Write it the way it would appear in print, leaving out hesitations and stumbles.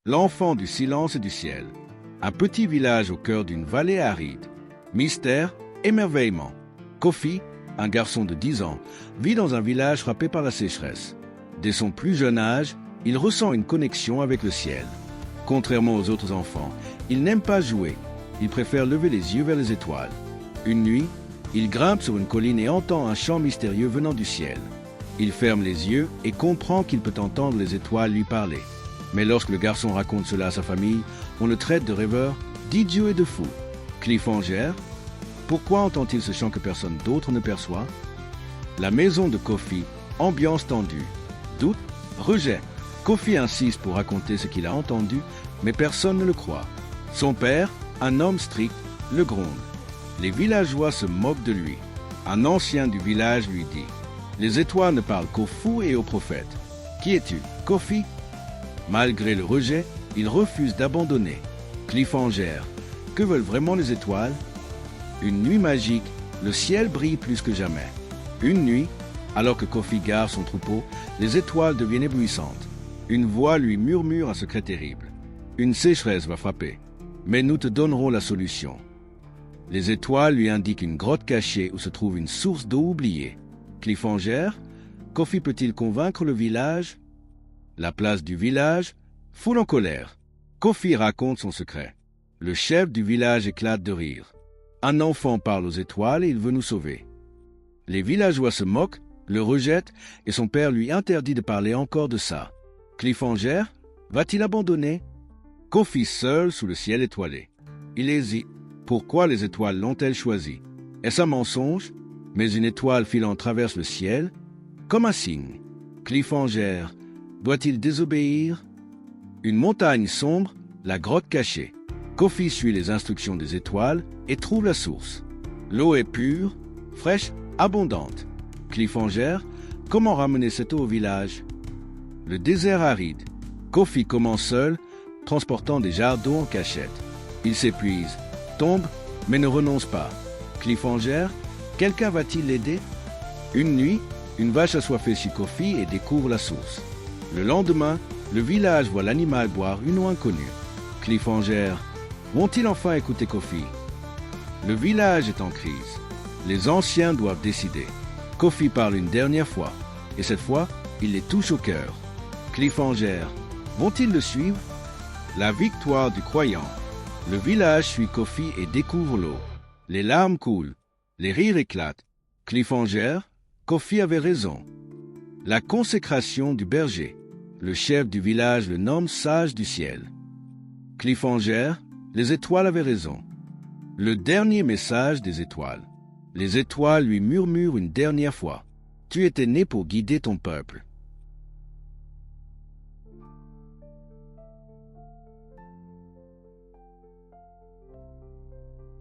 L'enfant du silence et du ciel. Un petit village au cœur d'une vallée aride. Mystère, émerveillement. Kofi, un garçon de 10 ans, vit dans un village frappé par la sécheresse. Dès son plus jeune âge, il ressent une connexion avec le ciel. Contrairement aux autres enfants, il n'aime pas jouer. Il préfère lever les yeux vers les étoiles. Une nuit, il grimpe sur une colline et entend un chant mystérieux venant du ciel. Il ferme les yeux et comprend qu'il peut entendre les étoiles lui parler. Mais lorsque le garçon raconte cela à sa famille, on le traite de rêveur, d'idiot et de fou. Cliffhanger. Pourquoi entend-il ce chant que personne d'autre ne perçoit? La maison de Kofi, ambiance tendue. Doute, rejet. Kofi insiste pour raconter ce qu'il a entendu, mais personne ne le croit. Son père, un homme strict, le gronde. Les villageois se moquent de lui. Un ancien du village lui dit « Les étoiles ne parlent qu'aux fous et aux prophètes. Qui es-tu, Kofi ?» Malgré le rejet, il refuse d'abandonner. Cliffhanger. Que veulent vraiment les étoiles? Une nuit magique, le ciel brille plus que jamais. Une nuit, alors que Kofi gare son troupeau, les étoiles deviennent éblouissantes. Une voix lui murmure un secret terrible. Une sécheresse va frapper, mais nous te donnerons la solution. Les étoiles lui indiquent une grotte cachée où se trouve une source d'eau oubliée. Cliffhanger. Kofi peut-il convaincre le village? La place du village, foule en colère. Kofi raconte son secret. Le chef du village éclate de rire. Un enfant parle aux étoiles et il veut nous sauver. Les villageois se moquent, le rejettent et son père lui interdit de parler encore de ça. Cliffhanger, va-t-il abandonner? Kofi seul sous le ciel étoilé. Il hésite. Pourquoi les étoiles l'ont-elles choisi? Est-ce un mensonge? Mais une étoile filant traverse le ciel, comme un signe. Cliffhanger, doit-il désobéir? Une montagne sombre, la grotte cachée. Kofi suit les instructions des étoiles et trouve la source. L'eau est pure, fraîche, abondante. Cliffhanger, comment ramener cette eau au village? Le désert aride. Kofi commence seul, transportant des jarres d'eau en cachette. Il s'épuise, tombe, mais ne renonce pas. Cliffhanger, quelqu'un va-t-il l'aider? Une nuit, une vache assoiffée chez Kofi et découvre la source. Le lendemain, le village voit l'animal boire une eau inconnue. Cliffhanger, vont-ils enfin écouter Kofi? Le village est en crise. Les anciens doivent décider. Kofi parle une dernière fois, et cette fois, il les touche au cœur. Cliffhanger, vont-ils le suivre? La victoire du croyant. Le village suit Kofi et découvre l'eau. Les larmes coulent, les rires éclatent. Cliffhanger, Kofi avait raison. La consécration du berger. Le chef du village le nomme sage du ciel. Cliffhanger, les étoiles avaient raison. Le dernier message des étoiles. Les étoiles lui murmurent une dernière fois. Tu étais né pour guider ton peuple.